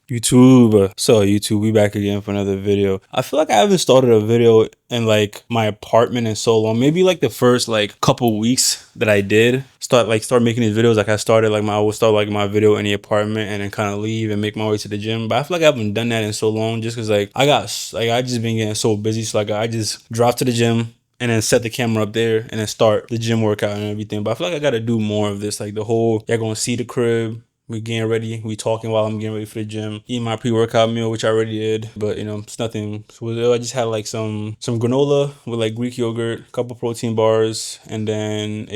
YouTube. So YouTube, we back again for another video. I feel like I haven't started a video in like my apartment in so long. Maybe like the first like couple weeks that I did start making these videos. Like I would start like my video in the apartment and then kind of leave and make my way to the gym. But I feel like I haven't done that in so long just because like I just been getting so busy. So like I just drop to the gym and then set the camera up there and then start the gym workout and everything. But I feel like I gotta do more of this. Like the whole, you're gonna see the crib. We getting ready. We talking while I'm getting ready for the gym. Eating my pre-workout meal, which I already did, but it's nothing. So I just had like some granola with like Greek yogurt, a couple protein bars, and then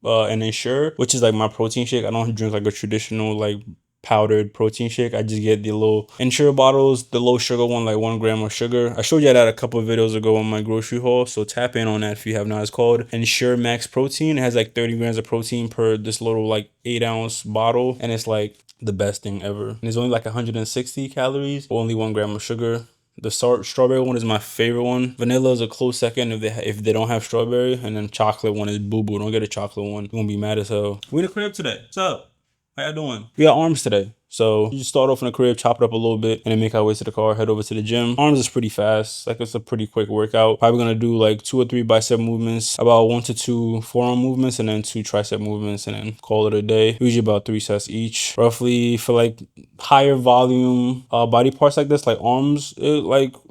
an Ensure, which is like my protein shake. I don't drink like a traditional like powdered protein shake. I just get the little Ensure bottles, the low sugar one, like 1 gram of sugar. I showed you that a couple of videos ago on my grocery haul, so tap in on that if you have not. It's called Ensure Max Protein. It has like 30 grams of protein per this little like 8-ounce bottle, and it's like the best thing ever. And it's only like 160 calories, only 1 gram of sugar. The strawberry one is my favorite one. Vanilla is a close second if they don't have strawberry, and then chocolate one is boo boo. Don't get a chocolate one. You're gonna be mad as hell. We in the crib today. What's up? How y'all doing? We got arms today. So you just start off in the crib, chop it up a little bit, and then make our way to the car, head over to the gym. Arms is pretty fast. Like it's a pretty quick workout. Probably gonna do like 2 or 3 bicep movements, about 1 to 2 forearm movements, and then 2 tricep movements, and then call it a day. Usually about 3 sets each. Roughly for like higher volume body parts like this, like arms,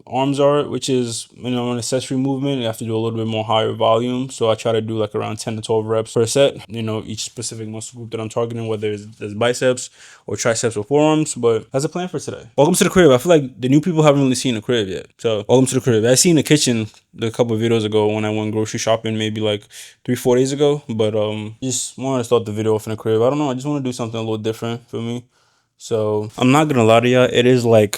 arms are, which is an accessory movement. You have to do a little bit more higher volume. So I try to do like around 10 to 12 reps per set. Each specific muscle group that I'm targeting, whether it's biceps or triceps or forearms. But that's a plan for today. Welcome to the crib. I feel like the new people haven't really seen the crib yet. So welcome to the crib. I seen the kitchen a couple of videos ago when I went grocery shopping, maybe like 3-4 days ago. But just wanted to start the video off in the crib. I don't know. I just want to do something a little different for me. So I'm not gonna lie to y'all. It is like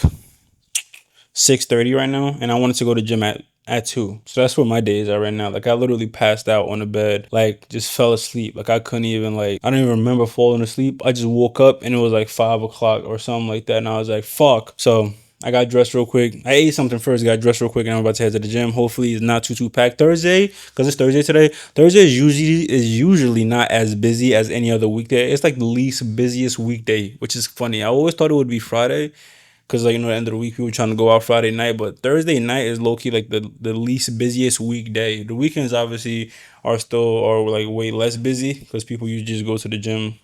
6:30 right now, and I wanted to go to gym at 2. So that's where my days are right now. Like I literally passed out on the bed, like just fell asleep. Like I couldn't even I don't even remember falling asleep. I just woke up and it was like 5 o'clock or something like that, and I was like, fuck. So I got dressed real quick. I ate something first, got dressed real quick, and I'm about to head to the gym. Hopefully it's not too packed. Thursday, because it's Thursday today. Thursday is usually not as busy as any other weekday. It's like the least busiest weekday, which is funny. I always thought it would be Friday, because the end of the week people trying to go out Friday night, but Thursday night is low key like the least busiest weekday. The weekends obviously are like way less busy because people usually just go to the gym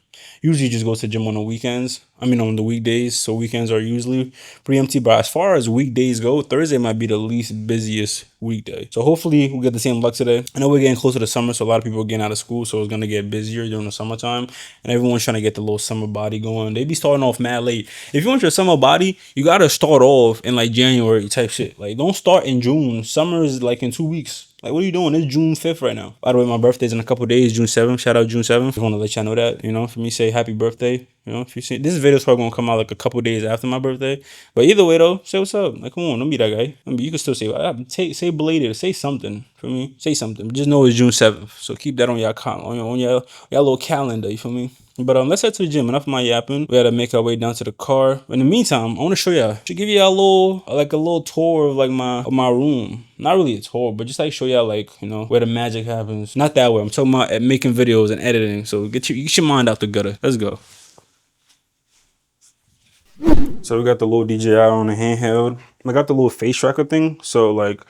on the weekends. I mean on the weekdays, so weekends are usually pretty empty. But as far as weekdays go, Thursday might be the least busiest weekday. So hopefully we get the same luck today. I know we're getting closer to summer, so a lot of people are getting out of school, so it's gonna get busier during the summertime, and everyone's trying to get the little summer body going. They be starting off mad late. If you want your summer body, you gotta start off in like January type shit. Like don't start in June. Summer is like in 2 weeks. Like, what are you doing? It's June 5th right now. By the way, my birthday's in a couple days, June 7th. Shout out June 7th. I want to let y'all know that, for me, say happy birthday. If you see this video's probably gonna come out like a couple days after my birthday. But either way though, say what's up. Like, come on, don't be that guy. I mean, you can still say belated, say something for me. Say something. Just know it's June 7th. So keep that on your little calendar, you feel me? But let's head to the gym. Enough of my yapping. We gotta make our way down to the car. In the meantime, I want to show y'all. Should give y'all a little tour of like my room. Not really a tour, but just like show y'all where the magic happens. Not that way. I'm talking about making videos and editing. So get your mind out the gutter. Let's go. So we got the little DJI on the handheld. I got the little face tracker thing. So like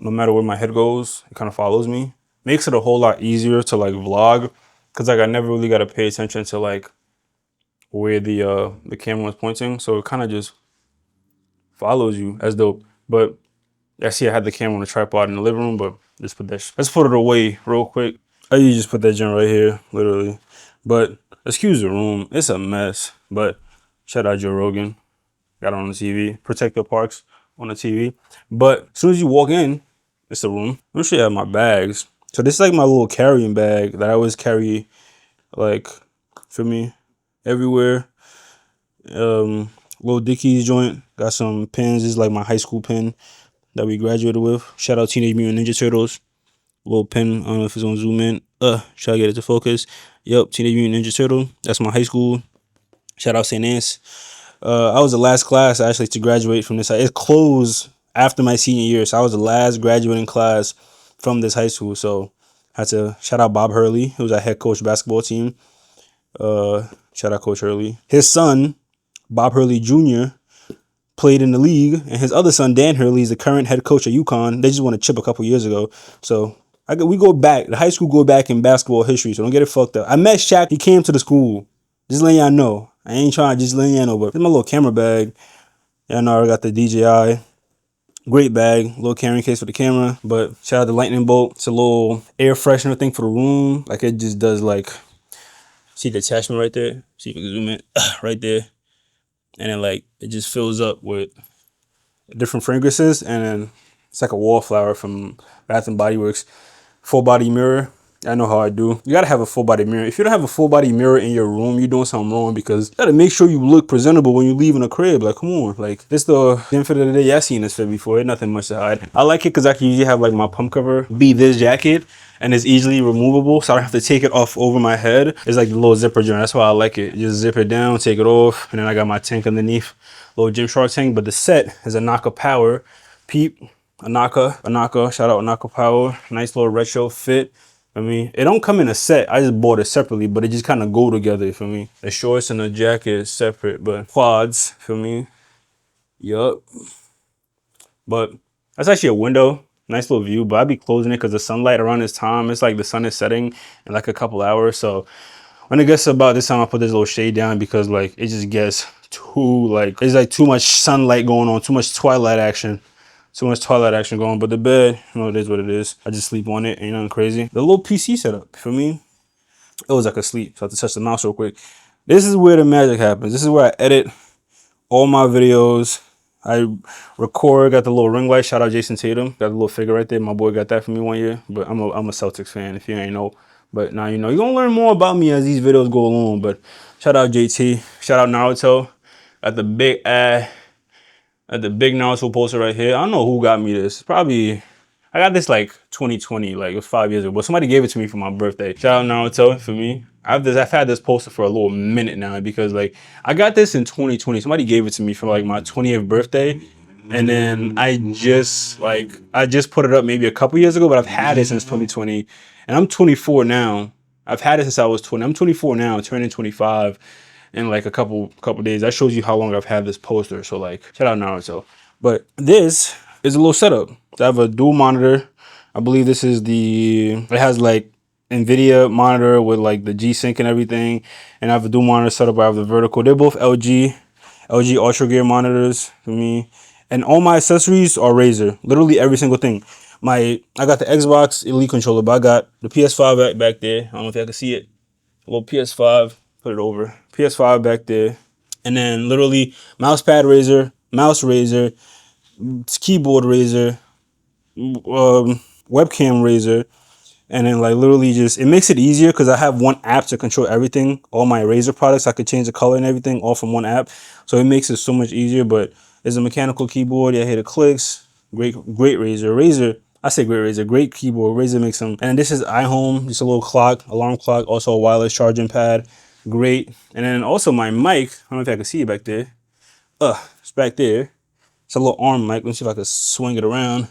no matter where my head goes, it kind of follows me. Makes it a whole lot easier to like vlog. Cause like I never really got to pay attention to like where the camera was pointing. So it kind of just follows you. As dope. But I see I had the camera on the tripod in the living room, but let's put it away real quick. I usually just put that gem right here, literally. But excuse the room. It's a mess. But shout out Joe Rogan. Got it on the TV. Protective Parks on the TV. But as soon as you walk in, it's the room. Let me show you my bags. So this is like my little carrying bag that I always carry, like, for me, everywhere. Little Dickies joint. Got some pins. This is like my high school pin that we graduated with. Shout out Teenage Mutant Ninja Turtles. Little pin. I don't know if it's gonna zoom in. Try to get it to focus. Yep, Teenage Mutant Ninja Turtle. That's my high school. Shout out St. Anne's. I was the last class actually to graduate from this. It closed after my senior year, so I was the last graduating class from this high school. So I had to shout out Bob Hurley, who was our head coach basketball team. Shout out Coach Hurley. His son, Bob Hurley Jr. played in the league, and his other son, Dan Hurley, is the current head coach at UConn. They just won a chip a couple years ago. So we go back. The high school go back in basketball history, so don't get it fucked up. I met Shaq. He came to the school. Just letting y'all know. I ain't trying to just letting y'all know, but this is my little camera bag. Y'all know I got the DJI. Great bag, little carrying case for the camera. But shout out to Lightning Bolt. It's a little air freshener thing for the room. Like it just does like, see the attachment right there? See if you can zoom in, right there. And then like, it just fills up with different fragrances. And then it's like a wallflower from Bath and Body Works. Full body mirror. I know how I do. You gotta have a full body mirror. If you don't have a full body mirror in your room, you're doing something wrong, because you gotta make sure you look presentable when you leave in a crib. Like, come on. Like, this the fit of the day. Yeah, I seen this fit before. Ain't nothing much to hide. I like it because I can usually have like my pump cover be this jacket, and it's easily removable, so I don't have to take it off over my head. It's like the little zipper joint. That's why I like it. Just zip it down, take it off, and then I got my tank underneath. Little Gymshark tank. But the set is a Anaka Power. Peep. Anaka. Shout out Anaka Power. Nice little retro fit. I mean, it don't come in a set. I just bought it separately, but it just kind of go together, for me. The shorts and the jacket is separate, but quads, for me. Yup. But that's actually a window. Nice little view, but I'd be closing it because the sunlight around this time, it's like the sun is setting in like a couple hours. So when it gets about this time, I put this little shade down because like it just gets too like, it's like too much sunlight going on, too much twilight action. So much twilight action going, but the bed, you know, it is what it is. I just sleep on it, ain't nothing crazy. The little PC setup, for me, it was like a sleep. So I have to touch the mouse real quick. This is where the magic happens. This is where I edit all my videos. I record, got the little ring light. Shout out Jason Tatum. Got the little figure right there. My boy got that for me one year. But I'm a Celtics fan, if you ain't know. But now you know. You're going to learn more about me as these videos go along. But shout out JT. Shout out Naruto. Got the big at the big Naruto poster right here. I don't know who got me this. Probably, I got this like 2020, like it was 5 years ago. But somebody gave it to me for my birthday. Shout out Naruto for me. I've had this poster for a little minute now, because like I got this in 2020. Somebody gave it to me for like my 20th birthday. And then I just put it up maybe a couple years ago, but I've had it since 2020. And I'm 24 now. I've had it since I was 20. I'm 24 now, turning 25. In like a couple days. That shows you how long I've had this poster. So like, shout out Naruto. But this is a little setup. I have a dual monitor. I believe this is it has like NVIDIA monitor with like the G-Sync and everything. And I have a dual monitor setup. I have the vertical. They're both LG Ultra Gear monitors for me. And all my accessories are Razer. Literally every single thing. I got the Xbox Elite controller, but I got the PS5 back there. I don't know if y'all can see it. A little PS5. Put it over. PS5 back there. And then literally mouse pad Razer, mouse Razer, keyboard Razer, webcam Razer. And then like literally just, it makes it easier because I have one app to control everything. All my Razer products, I could change the color and everything all from one app. So it makes it so much easier. But it's a mechanical keyboard. Yeah, I hear the clicks. Great Razer. I say great Razer, great keyboard. Razer makes them. And this is iHome, just a little clock, alarm clock, also a wireless charging pad. Great. And then also my mic, I don't know if I can see it back there. It's back there. It's a little arm mic. Let me see if I can swing it around.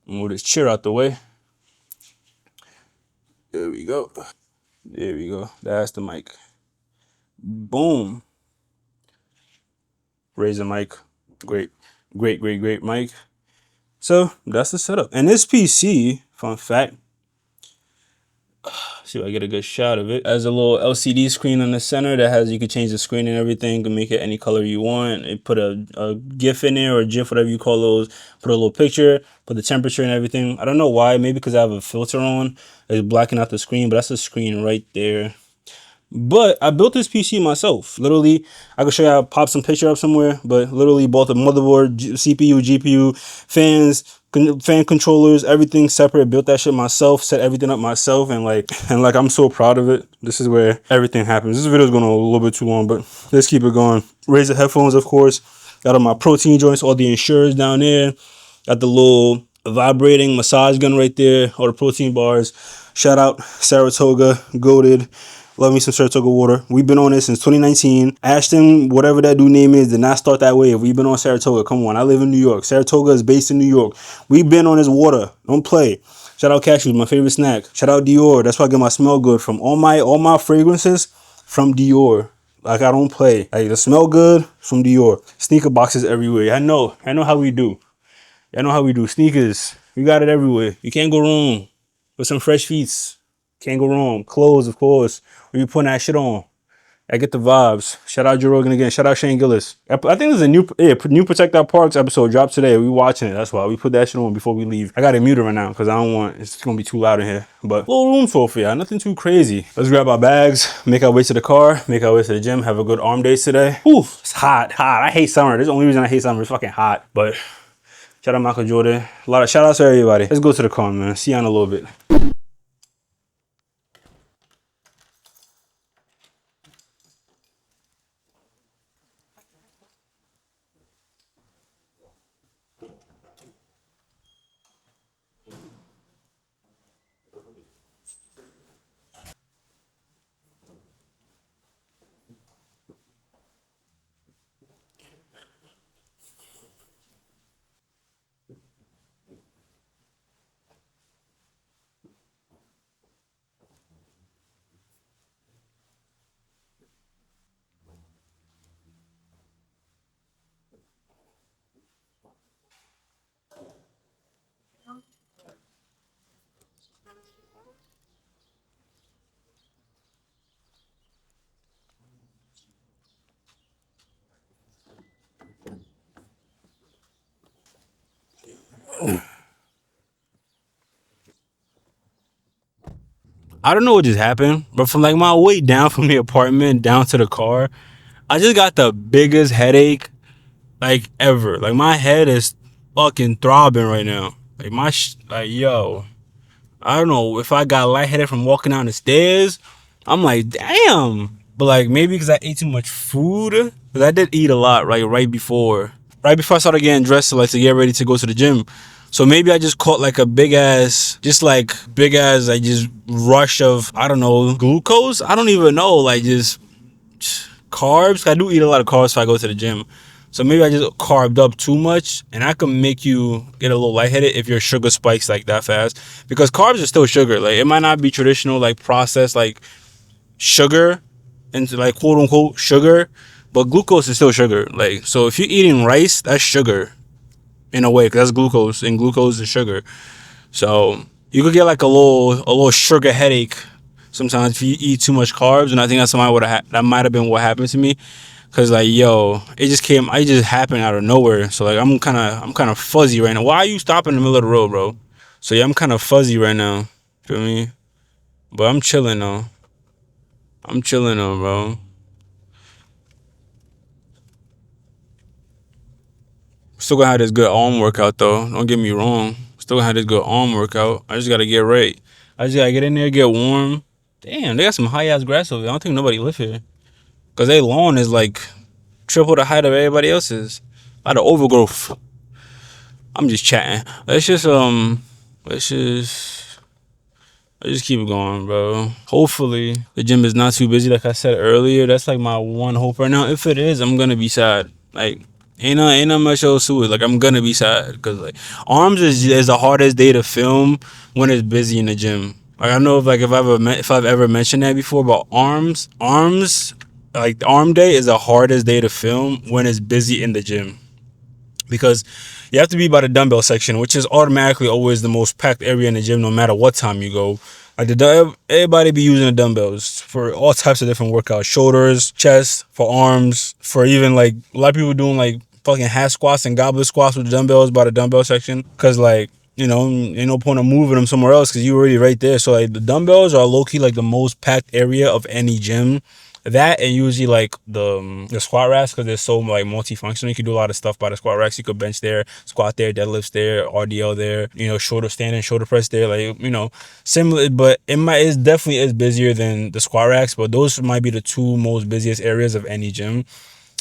Move this chair out the way. There we go. There we go. That's the mic. Boom. Razer mic. Great mic. So that's the setup. And this PC, fun fact, see if I get a good shot of it. Has a little LCD screen in the center that has, you can change the screen and everything, can make it any color you want. It put a GIF in there, or GIF, whatever you call those. Put a little picture, put the temperature and everything. I don't know why, maybe because I have a filter on. It's blacking out the screen, but that's the screen right there. But I built this PC myself. Literally, I could show you how to pop some picture up somewhere, but literally bought the motherboard, CPU, GPU, fans, fan controllers, everything separate. Built that shit myself, set everything up myself, and like I'm so proud of it. This is where everything happens. This video is going on a little bit too long, but let's keep it going. Razer headphones, of course. Got all my protein joints, all the insurers down there. Got the little vibrating massage gun right there, all the protein bars. Shout out Saratoga, goated. Love me some Saratoga water. We've been on this since 2019. Ashton, whatever that dude name is, did not start that way. If we've been on Saratoga, come on. I live in New York. Saratoga is based in New York. We've been on this water. Don't play. Shout out cashews, my favorite snack. Shout out Dior. That's why I get my smell good from. All my fragrances from Dior. Like I don't play. Like the smell good from Dior. Sneaker boxes everywhere. I know how we do. I know how we do. Sneakers, we got it everywhere. You can't go wrong with some fresh feet. Can't go wrong. Clothes, of course. When you putting that shit on, I get the vibes. Shout out Joe Rogan again. Shout out Shane Gillis. I think there's a new Protect Our Parks episode dropped today. We watching it. That's why we put that shit on before we leave. I got it muted right now because I don't want it's gonna be too loud in here. But a little room for y'all. Nothing too crazy. Let's grab our bags. Make our way to the car. Make our way to the gym. Have a good arm day today. Whew, it's hot. I hate summer. This is the only reason I hate summer. It's fucking hot. But shout out Michael Jordan. A lot of shout outs to everybody. Let's go to the car, man. See you in a little bit. I don't know what just happened, but from like my way down from the apartment down to the car, I just got the biggest headache like ever. Like my head is fucking throbbing right now. Like like yo, I don't know if I got lightheaded from walking down the stairs. I'm like damn, but like maybe because I ate too much food. Because I did eat a lot right before I started getting dressed to get ready to go to the gym. So maybe I just caught like a big ass like just rush of I don't know glucose. I don't even know like just carbs. I do eat a lot of carbs if I go to the gym. So maybe I just carved up too much, and I can make you get a little lightheaded if your sugar spikes like that fast. Because carbs are still sugar. Like it might not be traditional like processed like sugar into like quote unquote sugar, but glucose is still sugar. Like so, if you're eating rice, that's sugar in a way, because that's glucose, and glucose is sugar. So you could get like a little sugar headache sometimes if you eat too much carbs, and I think that might have been what happened to me. Cause like yo, it just happened out of nowhere. So like I'm kind of fuzzy right now. Why are you stopping in the middle of the road, bro? So yeah, I'm kind of fuzzy right now. Feel me? But I'm chilling though. Bro. Still gonna have this good arm workout though. Don't get me wrong. Still gonna have this good arm workout. I just gotta get right. I just gotta get in there, get warm. Damn, they got some high ass grass over here. I don't think nobody live here. Cause their lawn is like triple the height of everybody else's. A lot of overgrowth. I'm just chatting. Let's just keep it going, bro. Hopefully the gym is not too busy, like I said earlier. That's like my one hope right now. If it is, I'm gonna be sad. Like ain't not much else to it. Like I'm gonna be sad because like arms is the hardest day to film when it's busy in the gym. Like I know if I've ever mentioned that before, but arms like arm day is the hardest day to film when it's busy in the gym. Because you have to be by the dumbbell section, which is automatically always the most packed area in the gym, no matter what time you go. Like everybody be using the dumbbells for all types of different workouts: shoulders, chest, for arms, for even like a lot of people doing like fucking half squats and goblet squats with the dumbbells by the dumbbell section. Cause like ain't no point of moving them somewhere else because you already right there. So like the dumbbells are low key like the most packed area of any gym. That and usually like the squat racks, because they're so like multifunctional. You can do a lot of stuff by the squat racks. You could bench there, squat there, deadlifts there, RDL there, shoulder standing, shoulder press there, like similar, but it's definitely is busier than the squat racks. But those might be the two most busiest areas of any gym.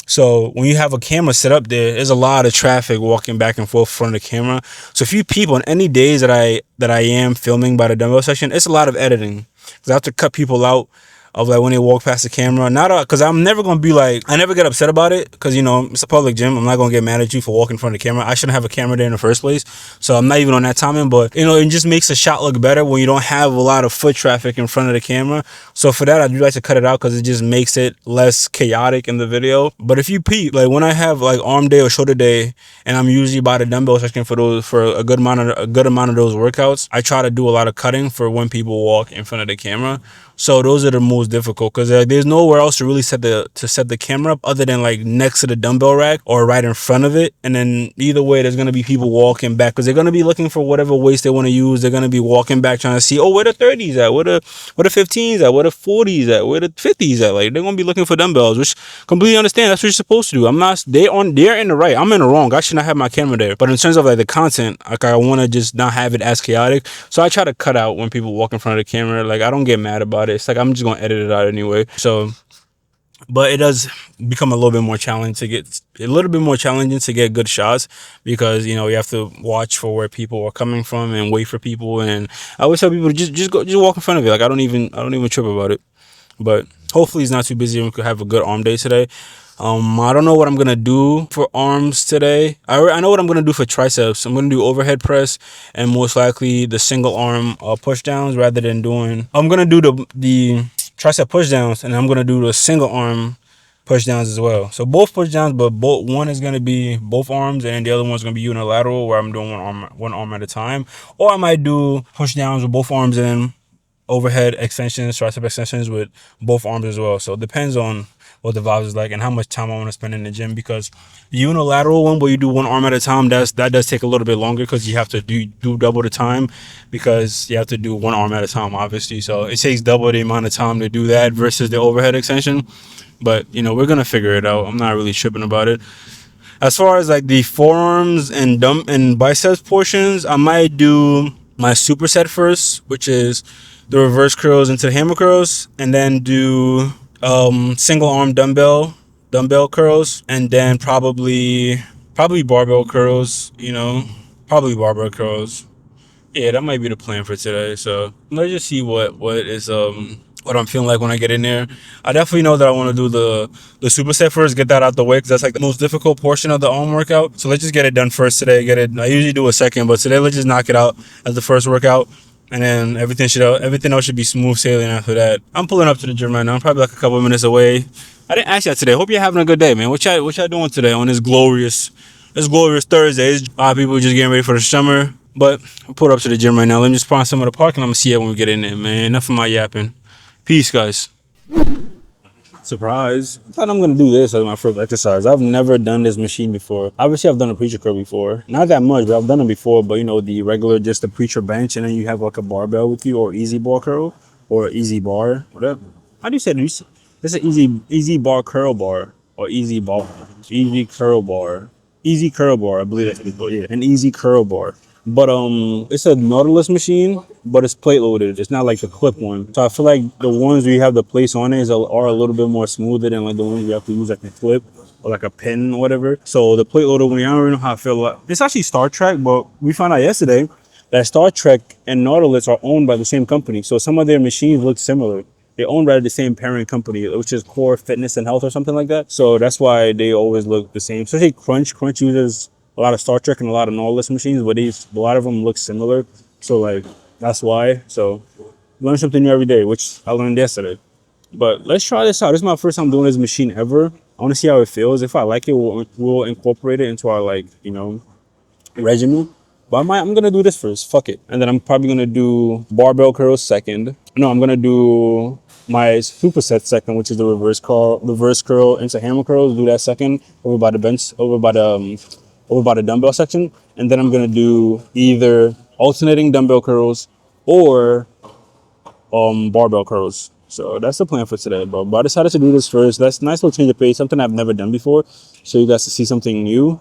So when you have a camera set up there's a lot of traffic walking back and forth in front of the camera. So if you peep on any days that I am filming by the dumbbell section, it's a lot of editing because I have to cut people out. of like when they walk past the camera. Not because I'm never gonna be like, I never get upset about it because you know it's a public gym. I'm not gonna get mad at you for walking in front of the camera. I shouldn't have a camera there in the first place, so I'm not even on that timing. But you know, it just makes a shot look better when you don't have a lot of foot traffic in front of the camera. So for that, I do like to cut it out because it just makes it less chaotic in the video. But if you peep, like when I have like arm day or shoulder day, and I'm usually by the dumbbell section for a good amount of those workouts, I try to do a lot of cutting for when people walk in front of the camera. So those are the most difficult because there's nowhere else to really set the camera up other than like next to the dumbbell rack or right in front of it. And then either way, there's gonna be people walking back because they're gonna be looking for whatever weights they want to use. They're gonna be walking back trying to see, oh, where the 30s at, where the 15s at, where the 40s at, where the 50s at. Like they're gonna be looking for dumbbells, which completely understand. That's what you're supposed to do. I'm not. They're in the right. I'm in the wrong. I should not have my camera there. But in terms of like the content, like I want to just not have it as chaotic. So I try to cut out when people walk in front of the camera. Like I don't get mad about it. It's like I'm just gonna edit it out anyway. So, but it does become a little bit more challenging to get good shots because you know you have to watch for where people are coming from and wait for people. And I always tell people to just walk in front of it. Like I don't even trip about it. But hopefully he's not too busy and we could have a good arm day today. I don't know what I'm gonna do for arms today. I know what I'm gonna do for triceps. I'm gonna do overhead press and most likely the single arm push downs rather than doing. I'm gonna do the tricep push downs and I'm gonna do the single arm push downs as well. So both push downs, but one is gonna be both arms and the other one's gonna be unilateral where I'm doing one arm at a time. Or I might do push downs with both arms and overhead extensions, tricep extensions with both arms as well. So it depends on what the vibe is like and how much time I want to spend in the gym, because the unilateral one where you do one arm at a time, that does take a little bit longer because you have to do double the time because you have to do one arm at a time, obviously. So it takes double the amount of time to do that versus the overhead extension. But you know, we're gonna figure it out. I'm not really tripping about it. As far as like the forearms and biceps portions, I might do my superset first, which is the reverse curls into the hammer curls, and then do single arm dumbbell curls, and then probably barbell curls, you know, probably barbell curls. Yeah, that might be the plan for today. So let's just see what I'm feeling like when I get in there. I definitely know that I want to do the superset first, get that out the way, because that's like the most difficult portion of the arm workout. So let's just get it done first today. I usually do a second, but today let's just knock it out as the first workout. And then everything else should be smooth sailing after that. I'm pulling up to the gym right now. I'm probably like a couple of minutes away. I didn't ask y'all today. Hope you're having a good day, man. What y'all doing today on this glorious Thursday? A lot of people just getting ready for the summer. But I pulled up to the gym right now. Let me just find some of the parking. I'm gonna see it when we get in there, man. Enough of my yapping. Peace, guys. Surprise. I thought I'm going to do this as my first exercise. I've never done this machine before. Obviously, I've done a preacher curl before. Not that much, but I've done it before. But, you know, the regular, just the preacher bench, and then you have like a barbell with you, or easy bar curl, or easy bar, whatever. How do you say it? It's an easy bar curl bar, or easy bar. Easy curl bar. Easy curl bar, I believe that's what it's called. Yeah, an easy curl bar. But it's a Nautilus machine, but it's plate loaded. It's not like the clip one. So I feel like the ones where you have the plates on it are a little bit more smoother than like the ones you have to use like a clip or like a pin or whatever. So the plate loader one, I don't really know how I feel about. It's actually Star Trek, but we found out yesterday that Star Trek and Nautilus are owned by the same company. So some of their machines look similar. They're owned by the same parent company, which is Core Fitness and Health or something like that. So that's why they always look the same. Especially Crunch. Crunch uses a lot of Star Trek and a lot of Nautilus machines, but a lot of them look similar. So like, that's why. So learn something new every day, which I learned yesterday. But let's try this out. This is my first time doing this machine ever. I want to see how it feels. If I like it, we'll incorporate it into our like, you know, regimen. But I'm going to do this first. Fuck it. And then I'm probably going to do barbell curls second. No, I'm going to do my superset second, which is the reverse curl into hammer curls. Do that second over by the dumbbell section, and then I'm gonna do either alternating dumbbell curls or barbell curls. So that's the plan for today, bro. But I decided to do this first. That's a nice little change of pace, something I've never done before. So you guys to see something new,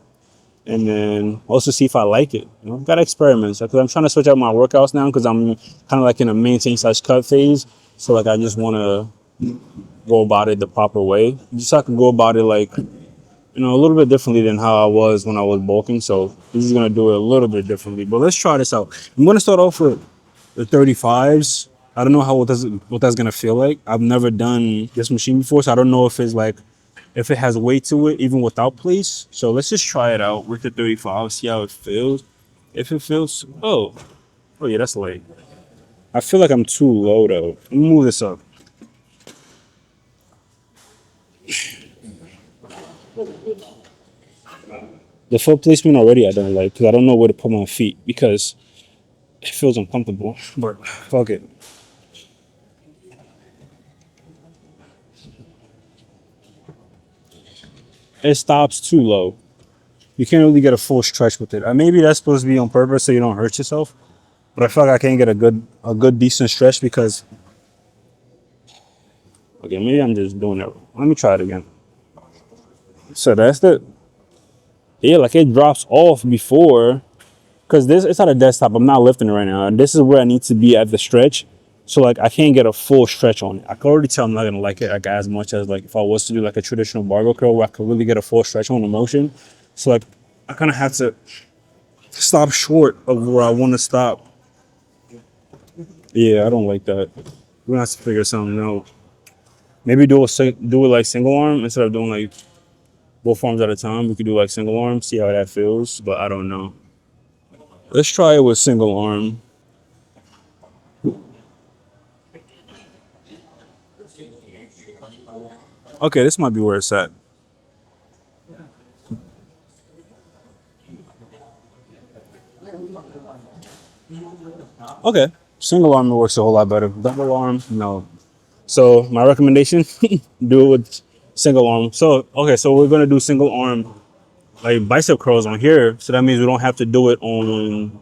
and then also see if I like it. You know, gotta experiment. Because I'm trying to switch out my workouts now because I'm kind of like in a maintain/cut phase. So like I just want to go about it the proper way, just so I can go about it like, you know, a little bit differently than how I was when I was bulking. So this is going to do it a little bit differently. But let's try this out. I'm going to start off with the 35s. I don't know how what that's gonna feel like. I've never done this machine before, so I don't know if it's like if it has weight to it even without plates. So let's just try it out with the 35, see how it feels. If it feels oh yeah, that's light. I feel like I'm too low though. Let me move this up. The foot placement already I don't like because I don't know where to put my feet because it feels uncomfortable. But fuck it. It stops too low. You can't really get a full stretch with it. Maybe that's supposed to be on purpose so you don't hurt yourself. But I feel like I can't get a good decent stretch because okay, maybe I'm just doing it. Let me try it again. So that's the yeah, like it drops off before because this it's not a desktop. I'm not lifting it right now. And this is where I need to be at the stretch. So like I can't get a full stretch on it. I can already tell I'm not gonna like it like as much as like if I was to do like a traditional barbell curl where I could really get a full stretch on the motion. So like I kind of have to stop short of where I want to stop. Yeah, I don't like that. We're gonna have to figure something out. Maybe do it like single arm instead of doing like both arms at a time. We could do like single arm, see how that feels. But I don't know. Let's try it with single arm. Okay, this might be where it's at. Okay, single arm works a whole lot better. Double arm, no. So my recommendation, do it with single arm. So okay, so we're gonna do single arm like bicep curls on here. So that means we don't have to do it on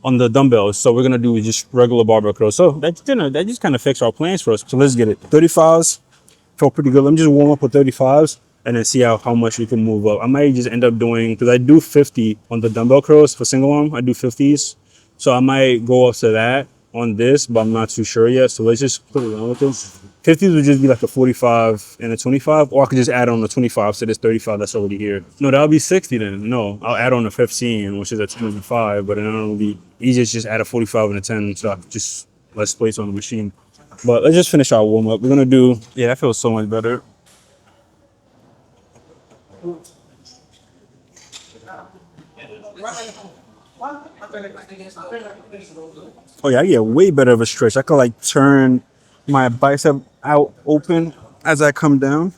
on the dumbbells. So we're gonna do just regular barbell curls. So that just kind of fixed our plans for us. So let's get it. 35s felt pretty good. Let me just warm up with 35s and then see how much we can move up. I might just end up doing because I do 50 on the dumbbell curls for single arm. I do 50s. So I might go up to that on this, but I'm not too sure yet. So let's just put it on with this. 50s would just be like a 45 and a 25, or I could just add on the 25 to this 35 that's already here. No, that would be 60 then. No, I'll add on a 15, which is a 25, but then it'll be easier to just add a 45 and a 10, so I just less plates on the machine. But let's just finish our warm up. We're gonna do, yeah, that feels so much better. Oh yeah, I get way better of a stretch. I could like turn my bicep out open as I come down.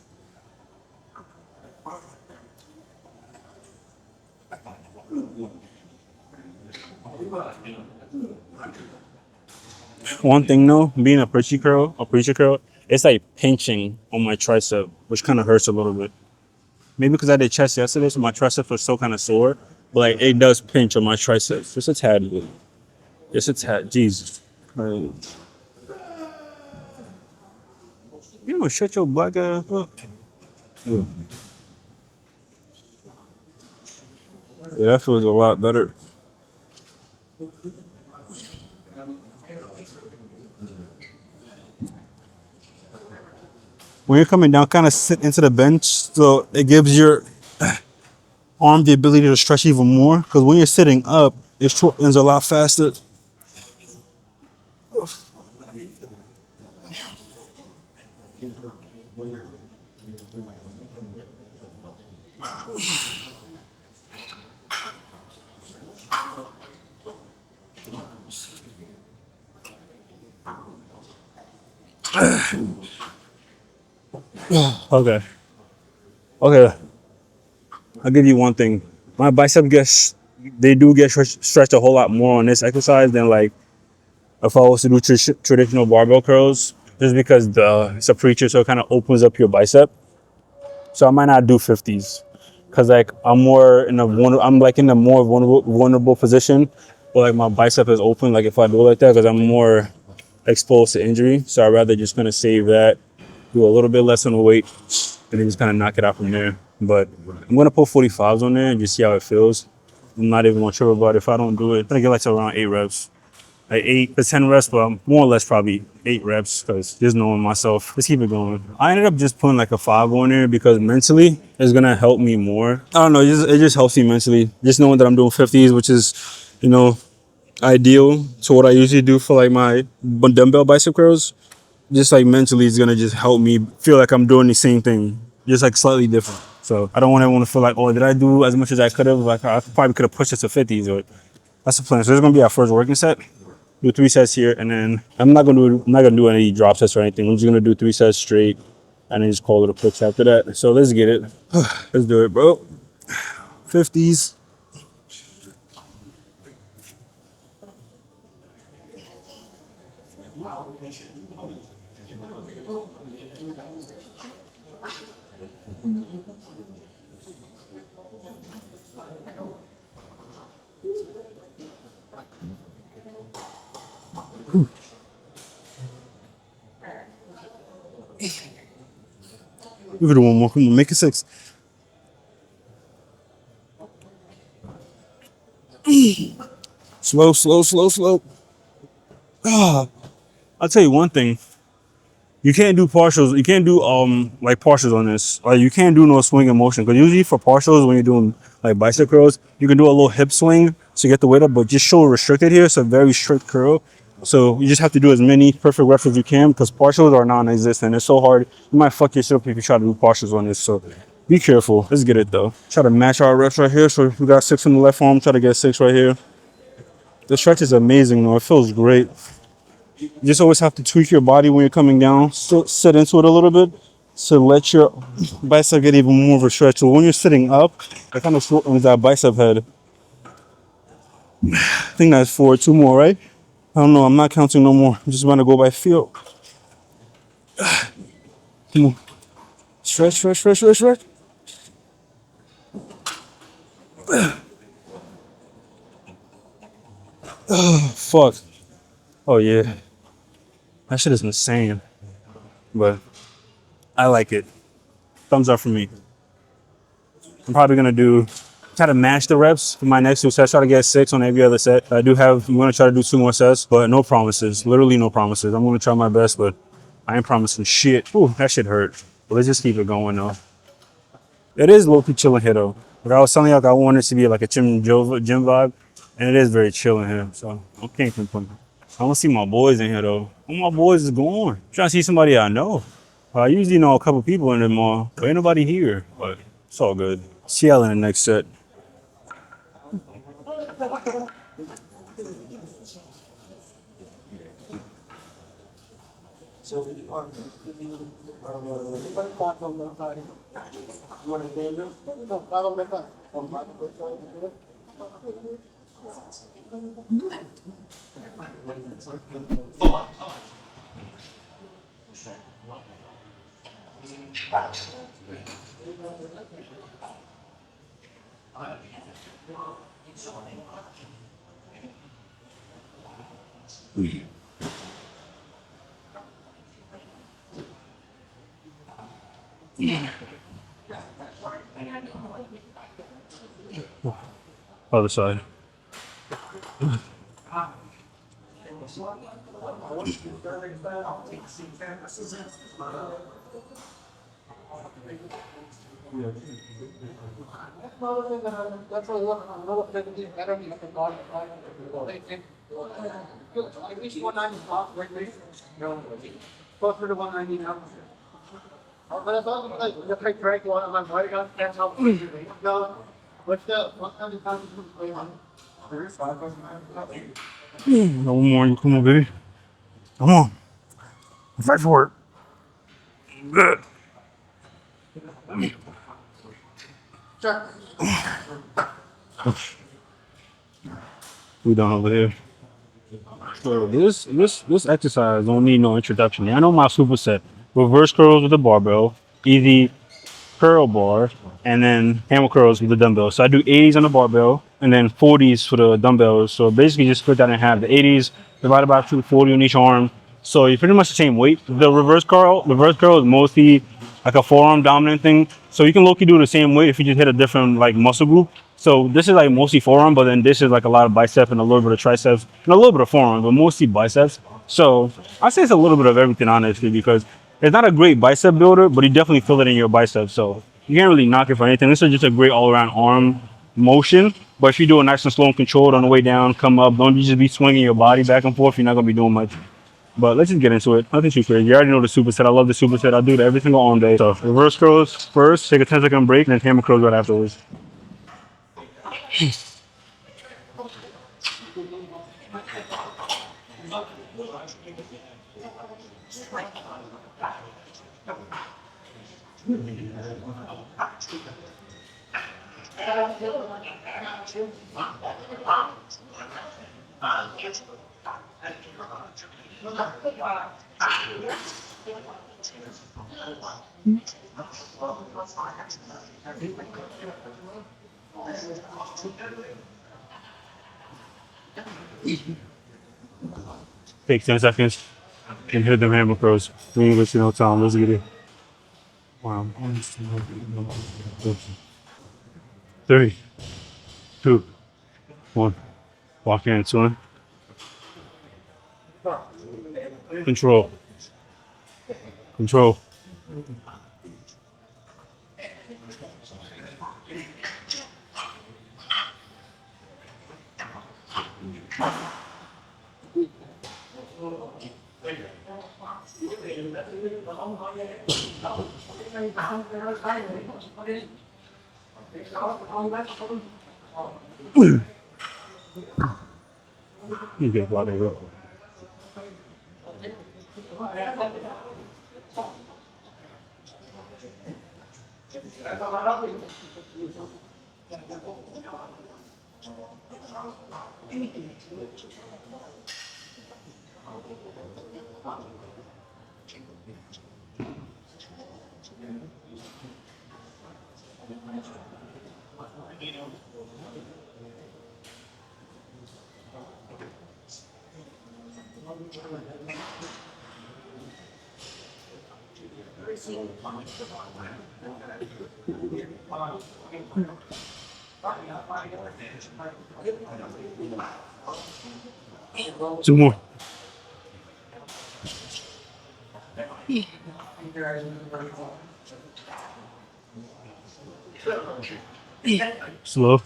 One thing though, being a preacher curl, it's like pinching on my tricep, which kind of hurts a little bit. Maybe because I did chest yesterday, so my triceps are still kind of sore. But like it does pinch on my triceps, just a tad bit. Just a tad. Jesus. Right. You don't shut your black ass up. Yeah, that feels a lot better. When you're coming down, kind of sit into the bench so it gives your arm the ability to stretch even more. Because when you're sitting up, it shortens a lot faster. Okay. Okay. I'll give you one thing. My bicep they do get stretched a whole lot more on this exercise than like if I was to do traditional barbell curls, just because it's a preacher, so it kind of opens up your bicep. So I might not do 50s because like I'm like in a more vulnerable position where like my bicep is open. Like if I do like that, because I'm more exposed to injury. So I'd rather just kind of save that, do a little bit less on the weight, and then just kind of knock it out from there. But I'm gonna put 45s on there and just see how it feels. I'm not even gonna trip about it if I don't do it. I'm gonna get like to around 8 reps. Like 8 to 10 reps, but more or less probably 8 reps because just knowing myself. Let's keep it going. I ended up just putting like a 5 on there because mentally it's gonna help me more. I don't know, it just helps me mentally. Just knowing that I'm doing 50s, which is, you know, ideal to what I usually do for like my dumbbell bicep curls. Just like mentally, it's gonna just help me feel like I'm doing the same thing, just like slightly different. So I don't want everyone to feel like, oh, did I do as much as I could have? Like I probably could have pushed it to 50s, or that's the plan. So this is gonna be our first working set. Do 3 sets here, and then I'm not gonna do any drop sets or anything. I'm just gonna do 3 sets straight, and then just call it a quits after that. So let's get it. Let's do it, bro. 50s. Give it one more. Come on, make it 6. Slow, slow, slow, slow. Ah, I'll tell you one thing. You can't do partials. You can't do like partials on this. Like you can't do no swing and motion, because usually for partials when you're doing like bicep curls, you can do a little hip swing to get the weight up, but just shoulder restricted here. It's a very strict curl. So you just have to do as many perfect reps as you can, because partials are non-existent. It's so hard. You might fuck yourself if you try to do partials on this. So be careful. Let's get it though. Try to match our reps right here. So we got 6 on the left arm. Try to get 6 right here. The stretch is amazing though. It feels great. You just always have to tweak your body when you're coming down. So sit into it a little bit to let your bicep get even more of a stretch. So when you're sitting up, it kind of shortens that bicep head. I think that's 4. 2 more, right? I don't know. I'm not counting no more. I'm just going to go by feel. Come on. Stretch, stretch, stretch, stretch, stretch. Fuck. Oh, yeah. That shit is insane. But I like it. Thumbs up for me. I'm probably gonna try to match the reps for my next 2 sets. Try to get 6 on every other set. I'm gonna try to do 2 more sets, but no promises. Literally no promises. I'm gonna try my best, but I ain't promising shit. Ooh, that shit hurt. But let's just keep it going though. It is low-key chilling here though. Like I was telling you, like I wanted it to be like a gym vibe, and it is very chill in here. So I can't complain. I want to see my boys in here though. All my boys is going. Trying to see somebody I know. I usually know a couple people in the mall, but ain't nobody here. But it's all good. See y'all in the next set. Other side. Closer to 190 now. But I thought like if I drank one of my body gun, that's how go. What's the 100 pounds of weight on? No more. Come on, baby. Come on. Fight for it. Good. Sure. We done over here. So this exercise don't need no introduction. I know my superset. Reverse curls with the barbell, easy curl bar, and then hammer curls with the dumbbell. So I do 80s on the barbell and then 40s for the dumbbells. So basically just split that in half. The 80s divided by 240 on each arm. So you're pretty much the same weight. The reverse curl is mostly like a forearm dominant thing. So you can low-key do the same weight if you just hit a different like muscle group. So this is like mostly forearm, but then this is like a lot of bicep and a little bit of triceps and a little bit of forearm, but mostly biceps. So I say it's a little bit of everything honestly, because it's not a great bicep builder, but you definitely feel it in your biceps. So you can't really knock it for anything. This is just a great all-around arm motion. But if you do it nice and slow and controlled on the way down, come up, don't just be swinging your body back and forth. You're not gonna be doing much. But let's just get into it. Nothing too crazy. You already know the superset. I love the superset. I do it every single arm day. So reverse curls first, take a 10-second break, and then hammer curls right afterwards. Take 10 seconds and hit them hammer curls. We ain't wasting no time. Let's get it. Wow. 3, 2, 1. Walk in, swing. Control. Control. You get blood over. Two more. Slow.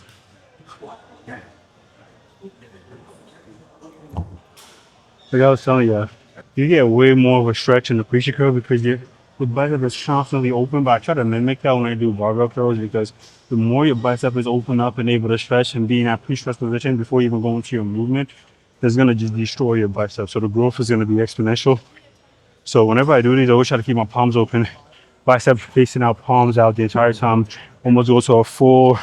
Like I was telling you, you get way more of a stretch in the preacher curl because your bicep is constantly open. But I try to mimic that when I do barbell curls because the more your bicep is open up and able to stretch and be in that pre-stretch position before you even go into your movement, that's gonna just destroy your bicep. So the growth is gonna be exponential. So whenever I do these, I always try to keep my palms open, bicep facing out, palms out the entire time. Almost go to a full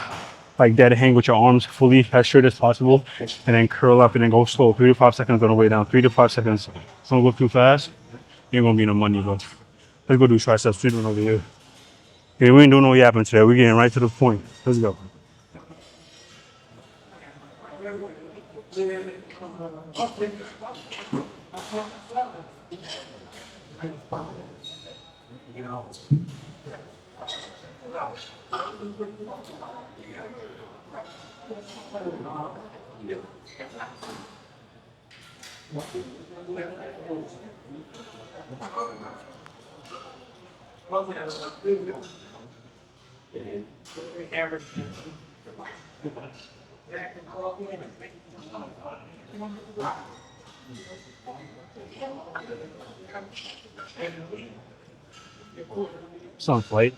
like dead hang with your arms fully as straight as possible, and then curl up and then go slow. 3 to 5 seconds on the way down. 3 to 5 seconds. Don't go too fast. You ain't gonna be no money, but let's go do triceps. We doing over here. Okay, we ain't doing no yapping today. We're getting right to the point. Let's go. Sounds light.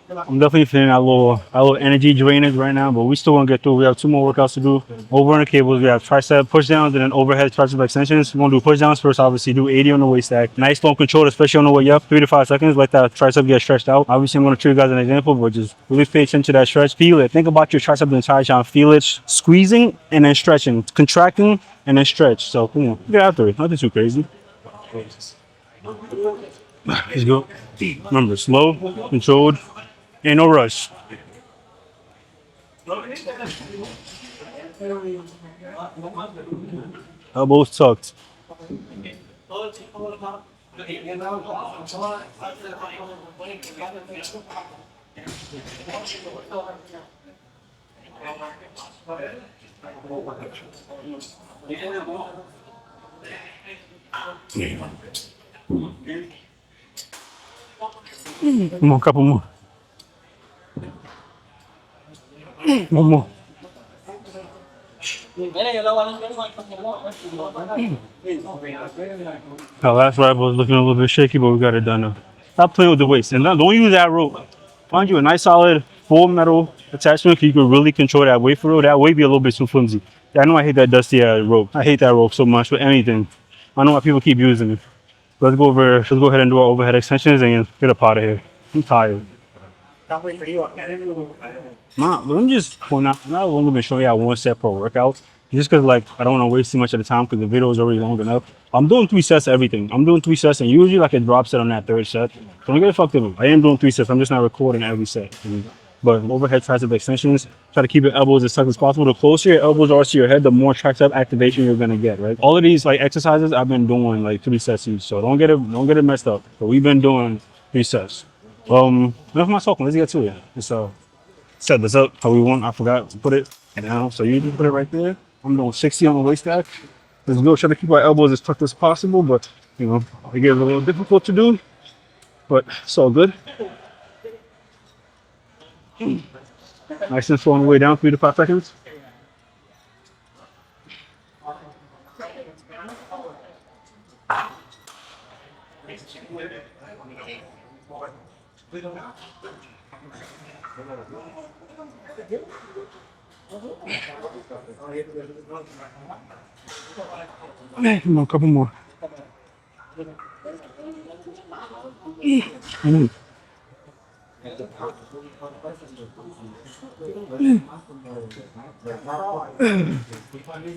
I'm definitely feeling a little energy drainage right now, but we still want to get through. We have 2 more workouts to do. Over on the cables, we have tricep push downs and then overhead tricep extensions. We're going to do push downs first, obviously. Do 80 on the waist stack. Nice long control, especially on the way up. 3 to 5 seconds. Let that tricep get stretched out. Obviously, I'm going to show you guys an example, but just really pay attention to that stretch. Feel it. Think about your tricep the entire time. Feel it squeezing and then stretching, contracting and then stretch. So, get after it. Nothing too crazy. Let's go. Remember, slow, controlled. Ain't no rush. Elbows tucked. Come on, a couple more. One more. Our last ride was looking a little bit shaky, but we got it done now. Stop playing with the weights and don't use that rope. Find you a nice solid full metal attachment so you can really control that weight for real. That weight be a little bit too flimsy. Yeah, I know I hate that dusty rope. I hate that rope so much for anything. I know why people keep using it. Let's go ahead and do our overhead extensions and get up out of here. I'm tired. Let me just point out, I'm not only gonna show you how one set per workout, just because like I don't want to waste too much of the time because the video is already long enough. I'm doing 3 sets of everything. I'm doing 3 sets and usually like a drop set on that third set. Don't get it fucked up. I am doing 3 sets. I'm just not recording every set. But overhead tricep extensions, try to keep your elbows as tucked as possible. The closer your elbows are to your head, the more tricep activation you're gonna get, right? All of these like exercises I've been doing like 3 sets each, so don't get it messed up. But we've been doing 3 sets. Enough of my talking. Let's get to it. So set this up how we want. I forgot to put it down, so you just put it right there. I'm doing 60 on the waist stack. Let's go. Try to keep our elbows as tucked as possible, but you know it gets a little difficult to do, but it's all good. Nice and slow on the way down, 3 to 5 seconds. Come on, a couple more. When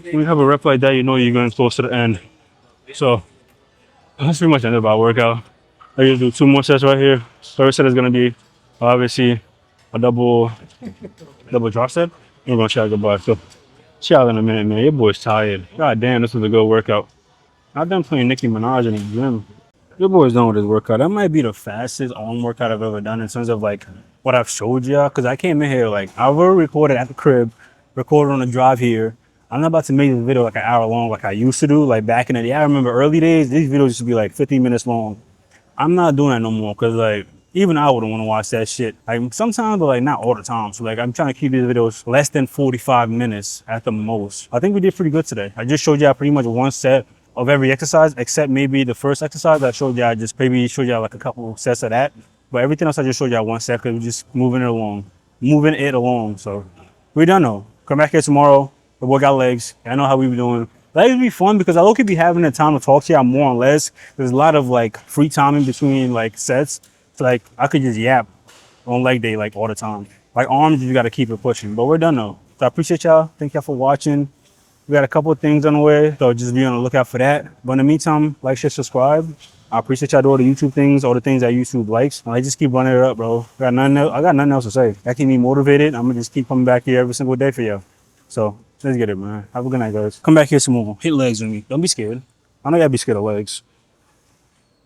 you have a rep like that, you know you're going close to the end. So that's pretty much the end of our workout. I just do 2 more sets right here. Third set is gonna be obviously a double drop set. And we're gonna shout goodbye. So shout in a minute, man. Your boy's tired. God damn, this was a good workout. I've done playing Nicki Minaj in the gym. Your boy's done with his workout. That might be the fastest arm workout I've ever done in terms of like what I've showed y'all. Cause I came in here like I've already recorded at the crib, recorded on the drive here. I'm not about to make this video like an hour long like I used to do. Like back in the day, I remember early days, these videos used to be like 15 minutes long. I'm not doing that no more because like even I wouldn't want to watch that shit. Like sometimes, but like not all the time. So like I'm trying to keep these videos less than 45 minutes at the most. I think we did pretty good today. I just showed y'all pretty much 1 set of every exercise except maybe the first exercise I showed y'all, just maybe showed y'all like a couple sets of that. But everything else I just showed y'all 1 set because we're just moving it along. So we're done though. Come back here tomorrow. We work out legs. I know how we be doing. Legs be fun because I look be having the time to talk to y'all more on legs. There's a lot of like free time in between like sets. So like I could just yap on leg day like all the time. Like arms, you gotta keep it pushing. But we're done though. So I appreciate y'all. Thank y'all for watching. We got a couple of things on the way, so just be on the lookout for that. But in the meantime, like, share, subscribe. I appreciate y'all doing all the YouTube things, all the things that YouTube likes. And I just keep running it up, bro. I got nothing else to say. That keep me motivated. I'm gonna just keep coming back here every single day for you. So let's get it, man. Have a good night, guys. Come back here some more. Hit legs with me. Don't be scared. I know y'all be scared of legs.